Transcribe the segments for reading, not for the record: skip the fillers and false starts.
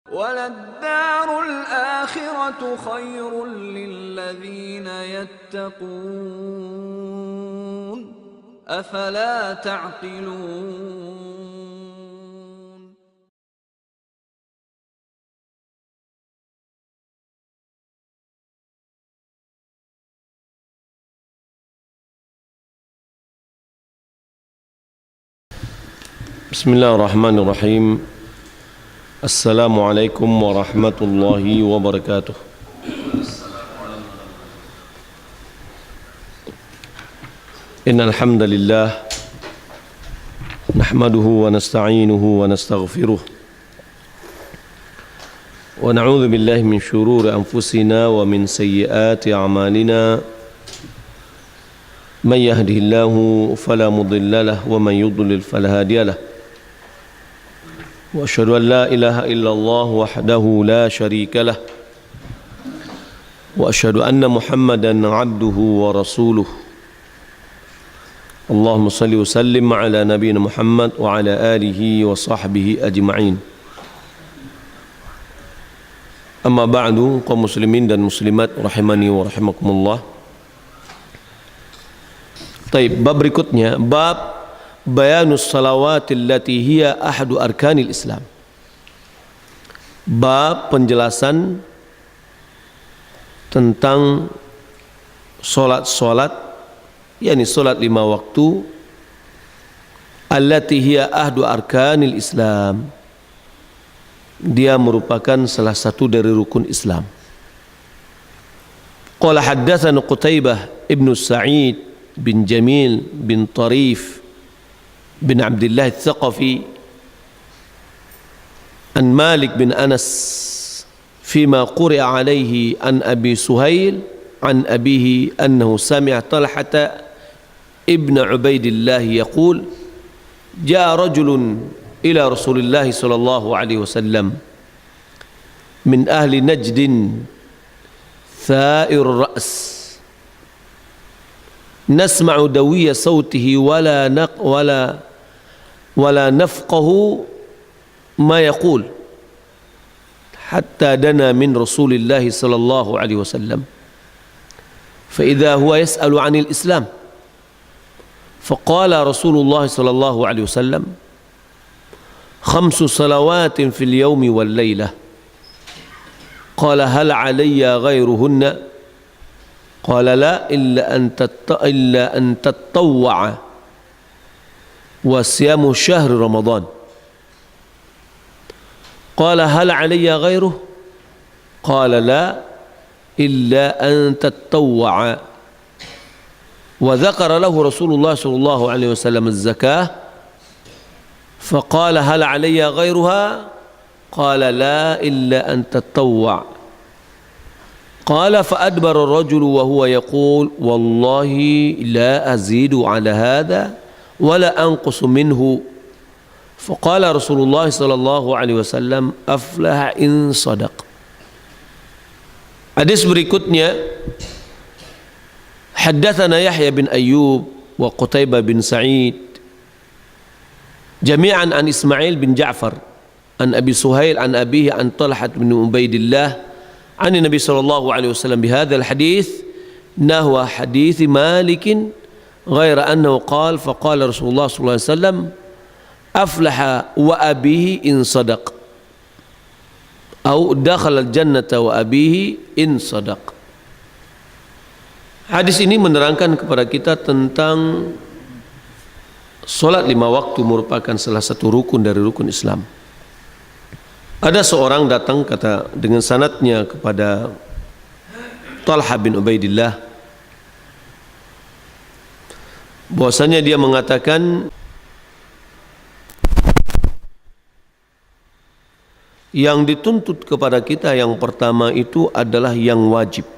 وَلَلدَّارُ الْآخِرَةُ خَيْرٌ لِّلَّذِينَ يَتَّقُونَ أَفَلَا تَعْقِلُونَ. Bismillahirrahmanirrahim. Assalamualaikum warahmatullahi wabarakatuh. Innal hamdalillah nahmaduhu wa nasta'inuhu wa nastaghfiruh wa na'udzu billahi min shururi anfusina wa min sayyiati a'malina. Man yahdihillahu fala mudilla lahu wa man yudlil fala hadiya lahu. Wa asyhadu an la ilaha illallah wahdahu la syarika lah. Wa asyhadu anna Muhammadan abduhu wa rasuluh. Allahumma salli wa sallim ala nabiyyina Muhammad wa ala alihi wa sahbihi ajma'in. Amma ba'du, kaum muslimin dan muslimat rahimani wa rahimakumullah. Baik, bab berikutnya, bab bayanus salawatil lati hiya ahadu arkanil Islam. Bab penjelasan tentang solat-solat, yakni solat 5 waktu, allati hiya ahadu arkanil Islam. Dia merupakan salah satu dari rukun Islam. Qala haddatsana Qutaibah ibnu Sa'id bin Jamil bin Tarif bin Abdullah Al-Thaqafi an Malik bin Anas fima quri'a alaihi an Abi Suhail an abihi annahu sami'a Talhata ibn Ubaidillah yaqul ja'a rajulun ila Rasulillah sallallahu alaihi wasallam min ahli Najdin tha'ir ra's nasma'u dawiyya sawtihi wala nafqahu ma yaqul hatta dana min Rasulillah sallallahu alaihi wasallam fa idza huwa yas'alu 'anil Islam faqala Rasulullah sallallahu alaihi wasallam 5 salawatin fil yawmi wal laylah qala hal 'alayya ghayruhunna qala la illa an tatawwa'a wa siyamu syahr Ramadan. Qala hal 'alayya ghayruh? Qala la illa an tatawwa'a. Wa dzakara lahu Rasulullah sallallahu alaihi wasallam az-zakah. Faqala hal 'alayya ghayruha? Qala la illa an tatawwa'. Qala fa adbara ar-rajulu wa huwa yaqul wallahi la azidu 'ala hadha wala anqusu minhu. Faqala Rasulullah sallallahu alaihi wasallam aflaha in sadaq. Hadis berikutnya, haddatsana Yahya bin Ayyub wa Qutaibah bin Sa'id jami'an an Ismail bin Ja'far an Abi Suhail an abihi an Talhat bin Ubaidillah an Nabi sallallahu alaihi wasallam bihadzal hadits nahwa hadits Malik غير أنه قال فقال رسول الله صلى الله عليه وسلم أفلح وأبيه إن صدق أو دخل الجنة وأبيه إن صدق. Hadis ini menerangkan kepada kita tentang solat 5 waktu merupakan salah satu rukun dari rukun Islam. Ada seorang datang kata dengan sanadnya kepada Talha bin Ubaidillah bahwasanya dia mengatakan yang dituntut kepada kita yang pertama itu adalah yang wajib,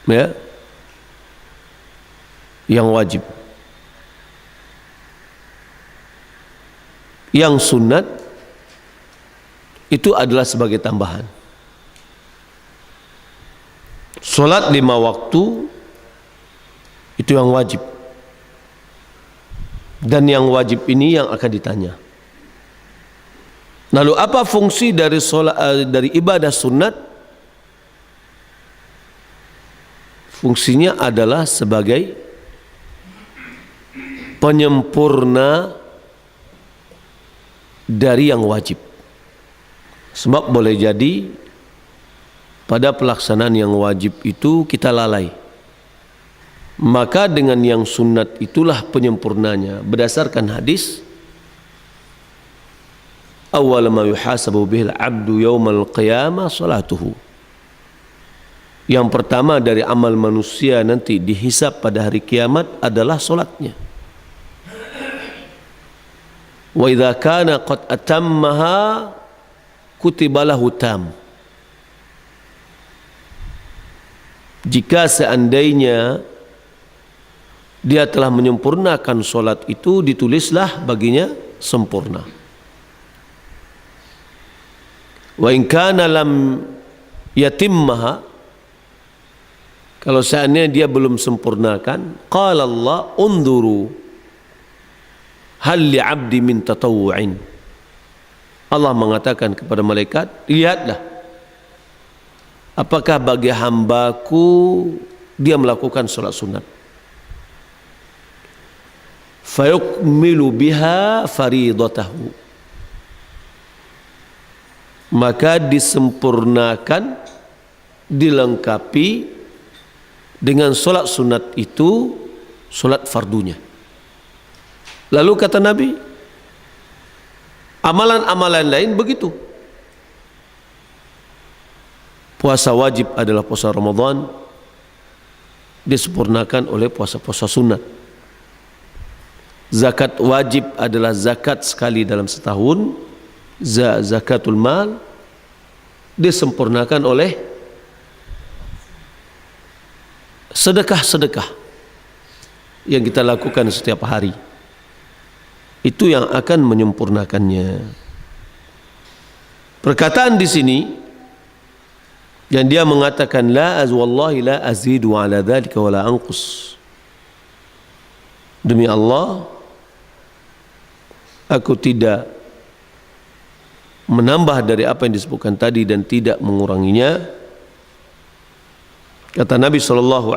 ya, yang wajib. Yang sunat itu adalah sebagai tambahan. Salat 5 waktu itu yang wajib, dan yang wajib ini yang akan ditanya. Lalu apa fungsi dari dari ibadah sunat? Fungsinya adalah sebagai penyempurna dari yang wajib. Sebab boleh jadi pada pelaksanaan yang wajib itu kita lalai. Maka dengan yang sunat itulah penyempurnanya. Berdasarkan hadis, awwal ma yuhasabu bihil abdu yawmal qiyamah salatuhu. Yang pertama dari amal manusia nanti dihisab pada hari kiamat adalah solatnya. Wa idza kana qad atammaha kutiba lahu tam. Jika seandainya dia telah menyempurnakan solat itu, ditulislah baginya sempurna. Wa in kana lam yatimmaha, kalau seandainya dia belum sempurnakan, qala Allah unduru hal li 'abdi min tatawwu'in. Allah mengatakan kepada malaikat, lihatlah apakah bagi hambaku dia melakukan salat sunat. Fayukmilu biha faridatahu. Maka disempurnakan, dilengkapi dengan solat sunat itu, solat fardunya. Lalu kata Nabi, amalan-amalan lain begitu. Puasa wajib adalah puasa Ramadan, disempurnakan oleh puasa-puasa sunat. Zakat wajib adalah zakat sekali dalam setahun, zakatul mal, disempurnakan oleh sedekah-sedekah yang kita lakukan setiap hari. Itu yang akan menyempurnakannya. Perkataan di sini yang dia mengatakan wallahi la azidu ala dzalika wala anqus. Demi Allah, aku tidak menambah dari apa yang disebutkan tadi dan tidak menguranginya. Kata Nabi SAW,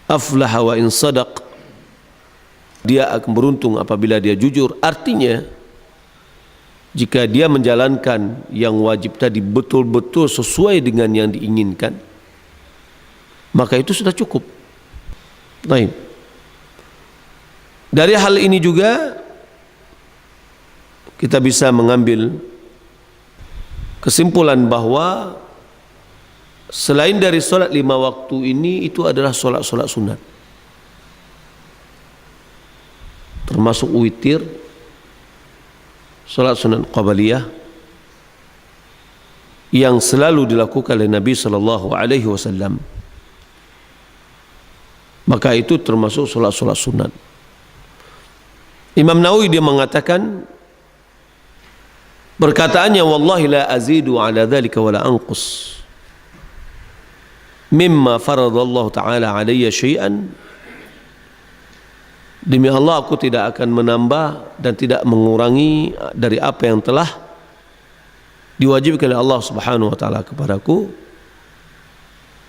aflaha wa in sadaq, dia akan beruntung apabila dia jujur. Artinya, jika dia menjalankan yang wajib tadi betul-betul sesuai dengan yang diinginkan, maka itu sudah cukup. Baik. Dari hal ini juga kita bisa mengambil kesimpulan bahwa selain dari solat 5 waktu ini, itu adalah solat-solat sunat, termasuk witir, solat sunat qabliyah yang selalu dilakukan oleh Nabi SAW. Maka itu termasuk solat-solat sunat. Imam Nawawi dia mengatakan, perkataannya wallahi la azidu ala dzalika wala anqus mimma faradallahu ta'ala alayya syai'an, demi Allah aku tidak akan menambah dan tidak mengurangi dari apa yang telah diwajibkan oleh Allah Subhanahu wa taala kepadaku.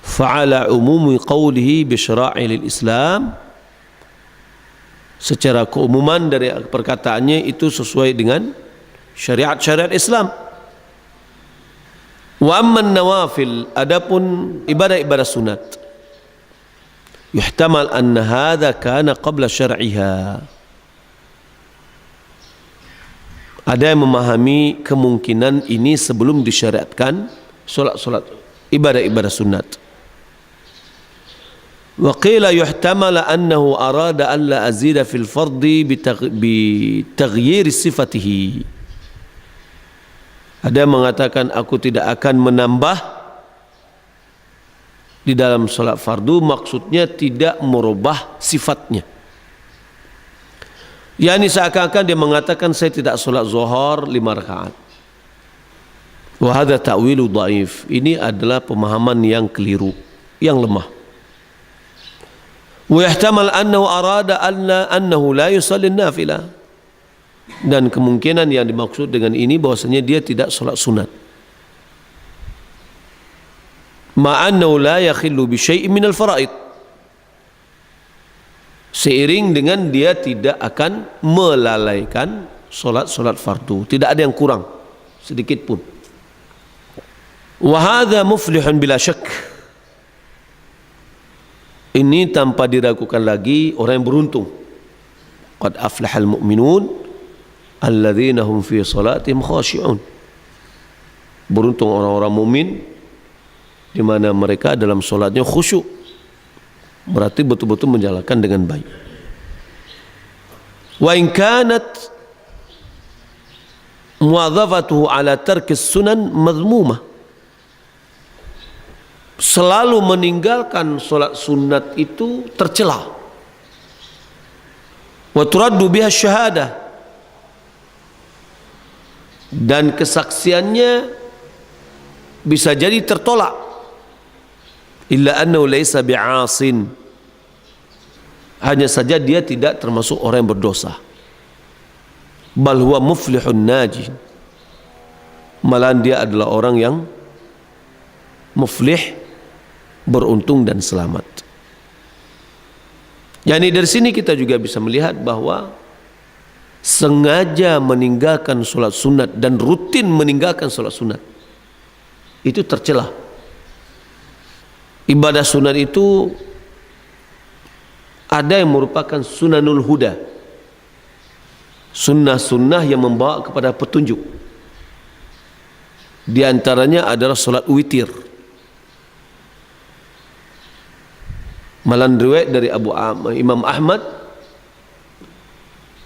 Fa'ala umumi qawlihi bi syara'il Islam, secara keumuman dari perkataannya itu sesuai dengan syariat-syariat Islam. Wa amman nawafil, adapun ibadah-ibadah sunat, yuhtamal anna hadha kana qabla syar'iha. Ada yang memahami kemungkinan ini sebelum disyariatkan solat-solat ibadah-ibadah sunat. Wa qila yuhtamal annahu arada an la azida fil fardi bi taghyir sifatihi. Ada yang mengatakan aku tidak akan menambah di dalam solat fardu, maksudnya tidak merubah sifatnya. Yani seakan-akan dia mengatakan saya tidak solat zuhur 5 rakaat. Wa hadha ta'wilu dhaif. Ini adalah pemahaman yang keliru, yang lemah. Wa yahtamal annahu arada annahu la yusalli nafilah. Dan kemungkinan yang dimaksud dengan ini bahwasanya dia tidak sholat sunat. Ma'annahu la yakhillu bi syai'in minal faraid. Seiring dengan dia tidak akan melalaikan solat fardu, tidak ada yang kurang sedikit pun. Wa hadza muflihun bila syak. Ini tanpa diragukan lagi orang yang beruntung. Qad aflahal mu'minun alladzina hum fi salatihim khashi'un. Beruntung orang-orang mukmin di mana mereka dalam solatnya khusyuk. Berarti betul-betul menjalankan dengan baik. Wa in kanat muadzafatuhu ala tarkis sunan madhmumah. Selalu meninggalkan solat sunat itu tercela. Wa turaddu biha syahadah. Dan kesaksiannya bisa jadi tertolak. Illa annahu laysa bi'asin. Hanya saja dia tidak termasuk orang yang berdosa. Bal huwa muflihun najih. Malahan dia adalah orang yang muflih, beruntung dan selamat. Yani dari sini kita juga bisa melihat bahwa sengaja meninggalkan solat sunat dan rutin meninggalkan solat sunat itu tercela. Ibadah sunat itu ada yang merupakan sunanul huda, sunnah-sunnah yang membawa kepada petunjuk. Di antaranya adalah solat witir. Malah riwayat dari Imam Ahmad,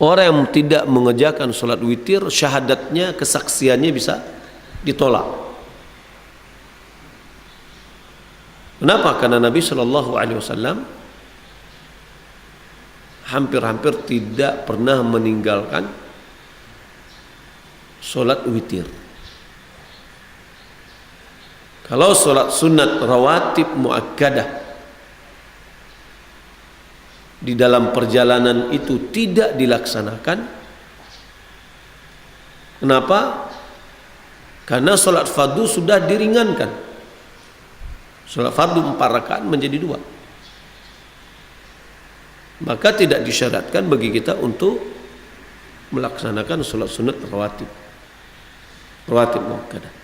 orang yang tidak mengerjakan solat witir, syahadatnya, kesaksiannya bisa ditolak. Kenapa? Karena Nabi SAW hampir-hampir tidak pernah meninggalkan solat witir. Kalau solat sunat rawatib muakkadah di dalam perjalanan itu tidak dilaksanakan, kenapa? Karena solat fardu sudah diringankan. Solat fardu 4 rakaat menjadi 2. Maka tidak disyaratkan bagi kita untuk melaksanakan solat sunat rawatib muakkadah.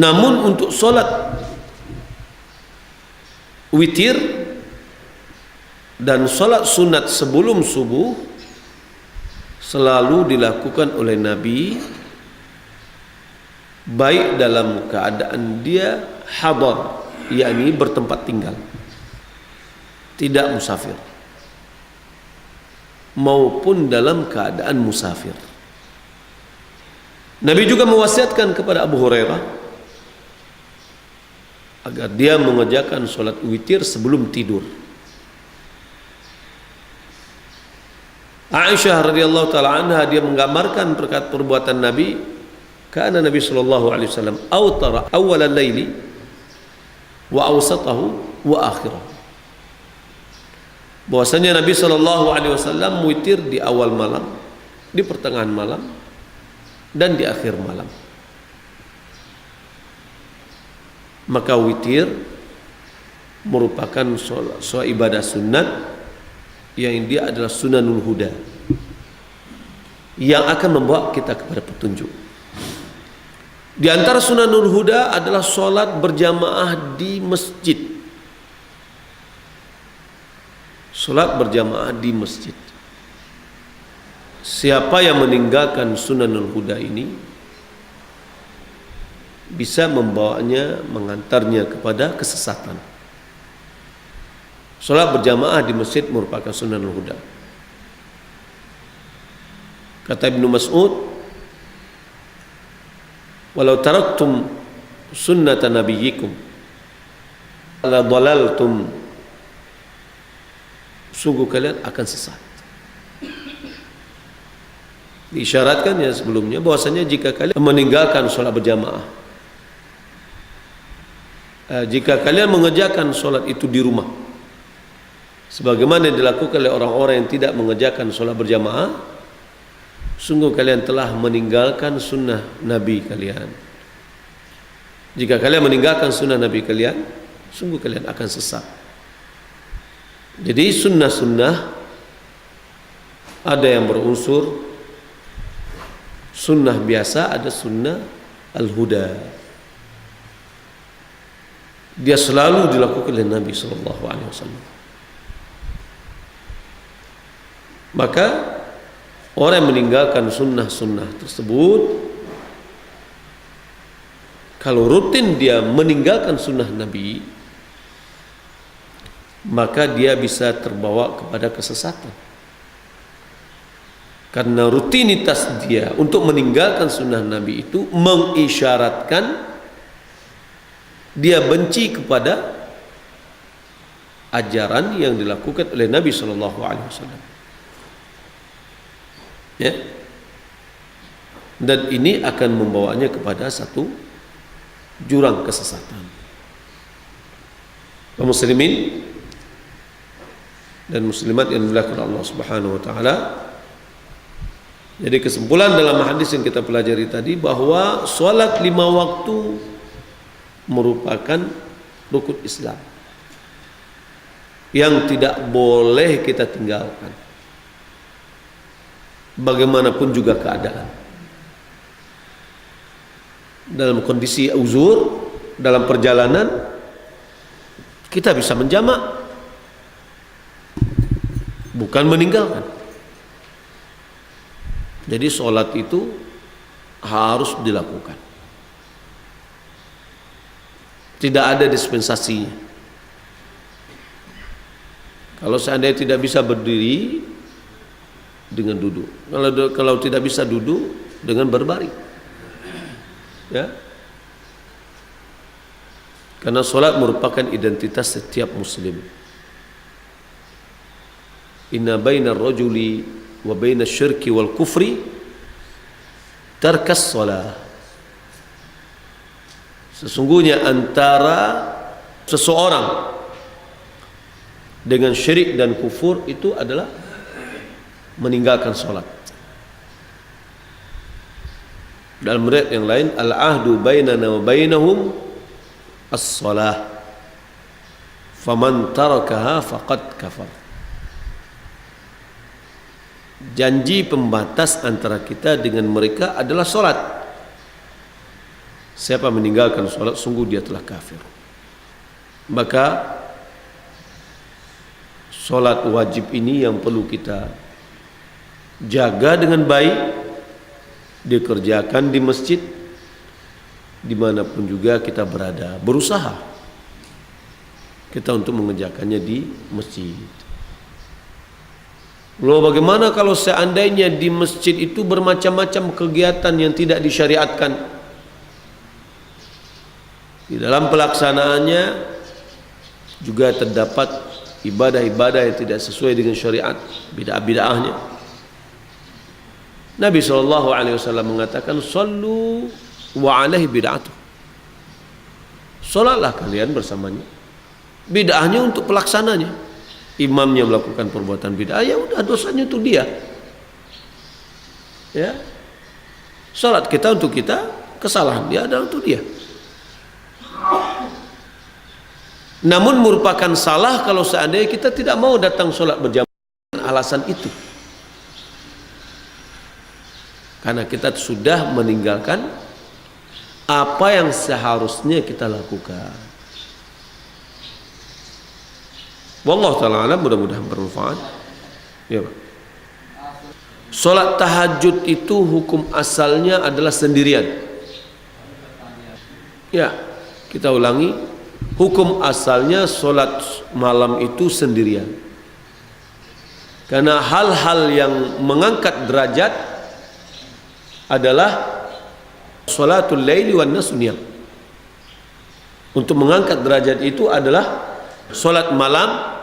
Namun untuk solat witir dan solat sunat sebelum subuh selalu dilakukan oleh Nabi, baik dalam keadaan dia hadar, yakni bertempat tinggal, tidak musafir, maupun dalam keadaan musafir. Nabi juga mewasiatkan kepada Abu Hurairah agar dia mengerjakan solat witir sebelum tidur. Aisyah radhiyallahu taala anha dia menggambarkan perbuatan Nabi, karena Nabi sallallahu alaihi wasallam autara awal al-laili wa awsatahu wa akhirahu. Bahwasanya Nabi sallallahu alaihi wasallam witir di awal malam, di pertengahan malam, dan di akhir malam. Maka witir merupakan soal ibadah sunat yang dia adalah sunanul huda, yang akan membawa kita kepada petunjuk. Di antara sunanul huda adalah solat berjamaah di masjid. Solat berjamaah di masjid. Siapa yang meninggalkan sunanul huda ini bisa membawanya, mengantarnya kepada kesesatan. Solat berjamaah di masjid merupakan sunanul huda. Kata Ibnu Mas'ud, walau taraktum sunnata nabiyyikum la dhalaltum, sungguh kalian akan sesat. Diisyaratkan ya sebelumnya bahwasanya jika kalian meninggalkan solat berjamaah, jika kalian mengerjakan solat itu di rumah sebagaimana dilakukan oleh orang-orang yang tidak mengerjakan solat berjamaah, sungguh kalian telah meninggalkan sunnah Nabi kalian. Jika kalian meninggalkan sunnah Nabi kalian, sungguh kalian akan sesat. Jadi sunnah-sunnah ada yang berunsur sunnah biasa, ada sunnah al-huda. Dia selalu dilakukan oleh Nabi SAW. Maka orang yang meninggalkan sunnah-sunnah tersebut, kalau rutin dia meninggalkan sunnah Nabi, maka dia bisa terbawa kepada kesesatan. Karena rutinitas dia untuk meninggalkan sunnah Nabi itu mengisyaratkan dia benci kepada ajaran yang dilakukan oleh Nabi SAW. Ya. Dan ini akan membawanya kepada satu jurang kesesatan. Kaum muslimin dan muslimat yang dimuliakan Allah Subhanahu wa taala. Jadi kesimpulan dalam hadis yang kita pelajari tadi bahwa salat 5 waktu merupakan rukun Islam yang tidak boleh kita tinggalkan bagaimanapun juga keadaan. Dalam kondisi uzur, dalam perjalanan, kita bisa menjamak, bukan meninggalkan. Jadi sholat itu harus dilakukan, tidak ada dispensasinya. Kalau seandainya tidak bisa berdiri, dengan duduk. Kalau tidak bisa duduk, dengan berbaring. Ya. Karena solat merupakan identitas setiap muslim. Inna baina ar-rajuli wa baina asy-syirki wal kufri tarkas shalah. Sesungguhnya antara seseorang dengan syirik dan kufur itu adalah meninggalkan solat. Dalam riwayat yang lain, al-ahdu bainana wa bainahum as-salah, faman tarakaha faqad kafar. Janji pembatas antara kita dengan mereka adalah solat. Siapa meninggalkan solat, sungguh dia telah kafir. Maka solat wajib ini yang perlu kita jaga dengan baik, dikerjakan di masjid dimanapun juga kita berada. Berusaha kita untuk mengerjakannya di masjid. Lalu bagaimana kalau seandainya di masjid itu bermacam-macam kegiatan yang tidak disyariatkan? Di dalam pelaksanaannya juga terdapat ibadah-ibadah yang tidak sesuai dengan syariat, bid'ah-bid'ahnya. Nabi SAW mengatakan, "Sallu wa alaihi bid'atuh." Salatlah kalian bersamanya. Bid'ahnya untuk pelaksananya. Imamnya melakukan perbuatan bid'ah, ya udah dosanya untuk dia. Ya. Salat kita untuk kita, kesalahan dia adalah untuk dia. Namun merupakan salah kalau seandainya kita tidak mau datang salat berjamaah dengan alasan itu. Karena kita sudah meninggalkan apa yang seharusnya kita lakukan. Wallahu ta'ala alam, mudah-mudahan bermanfaat. Ya, Pak. Salat tahajud itu hukum asalnya adalah sendirian. Ya, kita ulangi. Hukum asalnya salat malam itu sendirian. Karena hal-hal yang mengangkat derajat adalah salatul laili wan nasu niyam. Untuk mengangkat derajat itu adalah salat malam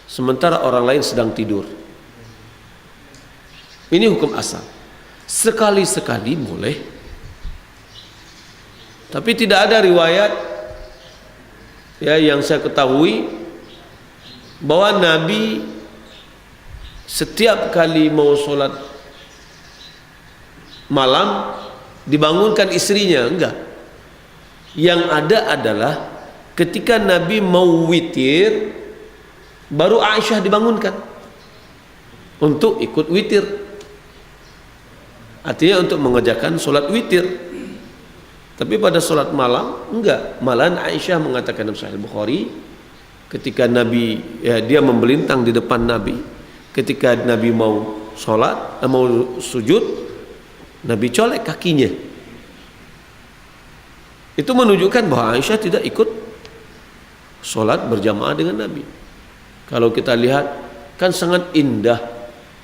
sementara orang lain sedang tidur. Ini hukum asal. Sekali-sekali boleh, tapi tidak ada riwayat ya yang saya ketahui bahwa Nabi setiap kali mau sholat malam dibangunkan istrinya, enggak. Yang ada adalah ketika Nabi mau witir, baru Aisyah dibangunkan untuk ikut witir. Artinya untuk mengerjakan solat witir. Tapi pada solat malam enggak. Malahan Aisyah mengatakan dalam Sahih Bukhari, ketika Nabi, ya, dia membelintang di depan Nabi. Ketika Nabi mau solat, mau sujud, Nabi colek kakinya. Itu menunjukkan bahwa Aisyah tidak ikut solat berjamaah dengan Nabi. Kalau kita lihat, kan sangat indah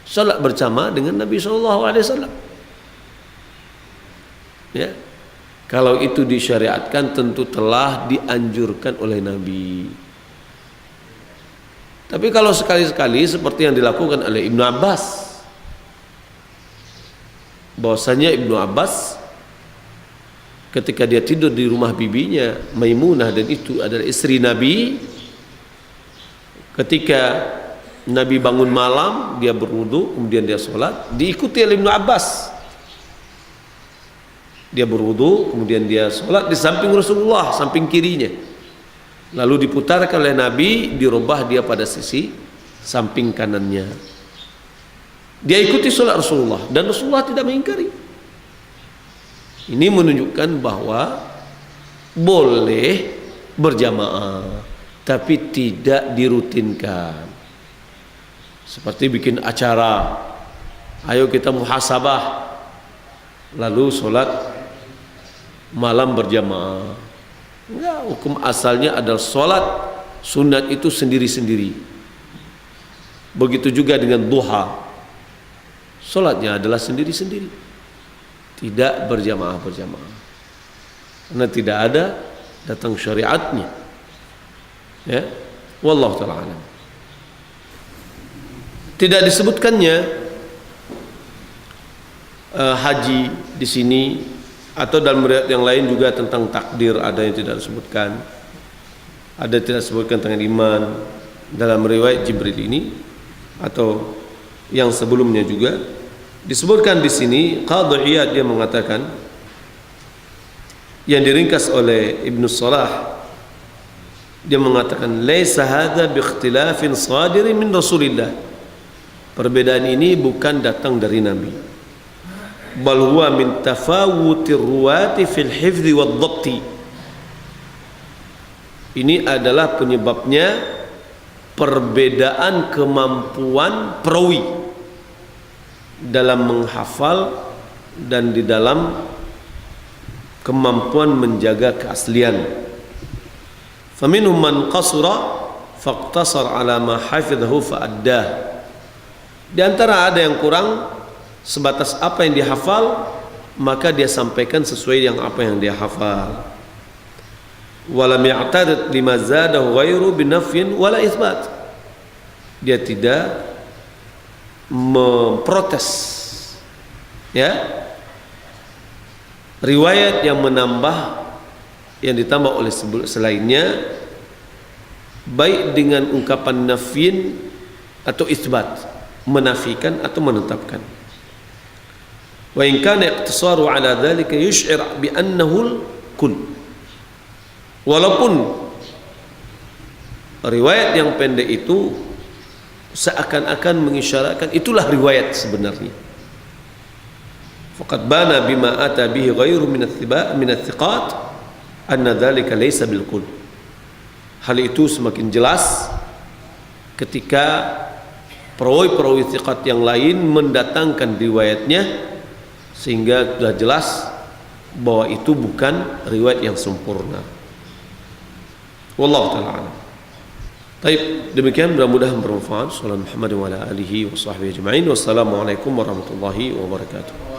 solat berjamaah dengan Nabi SAW. Ya, kalau itu disyariatkan tentu telah dianjurkan oleh Nabi. Tapi kalau sekali-sekali seperti yang dilakukan oleh Ibnu Abbas, bahwasanya Ibnu Abbas ketika dia tidur di rumah bibinya Maimunah, dan itu adalah istri Nabi, ketika Nabi bangun malam, dia berwudu, kemudian dia sholat, diikuti oleh Ibnu Abbas. Dia berwudu, kemudian dia sholat di samping Rasulullah, samping kirinya. Lalu diputarkan oleh Nabi, dirubah dia pada sisi samping kanannya. Dia ikuti sholat Rasulullah, dan Rasulullah tidak mengingkari. Ini menunjukkan bahwa boleh berjamaah, tapi tidak dirutinkan. Seperti bikin acara, ayo kita muhasabah, lalu sholat malam berjamaah. Enggak, hukum asalnya adalah sholat sunat itu sendiri-sendiri. Begitu juga dengan duha, sholatnya adalah sendiri-sendiri, tidak berjamaah-berjamaah, karena tidak ada datang syariatnya. Ya, wallahu ta'ala alam. Tidak disebutkannya haji di sini, atau dalam riwayat yang lain juga tentang takdir ada yang tidak disebutkan, ada tidak disebutkan tentang iman dalam riwayat Jibril ini, atau yang sebelumnya juga disebutkan di sini. Qadhi Iyad dia mengatakan, yang diringkas oleh Ibnu Salah, dia mengatakan laisa hadza bi ikhtilafin sadirin min Rasulillah. Perbedaan ini bukan datang dari Nabi, bal huwa min tafawutir ruwati fil hifdzi wad dhabti. Ini adalah penyebabnya perbedaan kemampuan perawi dalam menghafal dan di dalam kemampuan menjaga keaslian. Faminhum man qasara faqtasar ala ma hafidhahu fa'addah. Di antara ada yang kurang sebatas apa yang dihafal, maka dia sampaikan sesuai yang apa yang dia hafal. Walam ya'tadid lima zadahu ghairu binafyin wala itsbat. Dia tidak memprotes, ya, riwayat yang menambah, yang ditambah oleh selainnya, baik dengan ungkapan nafyin atau itsbat, menafikan atau menetapkan. Wa in kana iqtisaru ala dhalika yush'ir bi annahu al-kull. Walaupun riwayat yang pendek itu seakan-akan mengisyaratkan itulah riwayat sebenarnya. Faqad bana bima ata bihi ghairu min athiqat anna dhalika laysa bil kull. Hal itu semakin jelas ketika perawi-perawi thiqat yang lain mendatangkan riwayatnya, sehingga sudah jelas bahwa itu bukan riwayat yang sempurna. Wallahu ta'ala a'lam. Baik, demikian, mudah-mudahan bermanfaat. Sallallahu Muhammad wa ala alihi wa sahbihi ajma'in. Wassalamualaikum warahmatullahi wabarakatuh.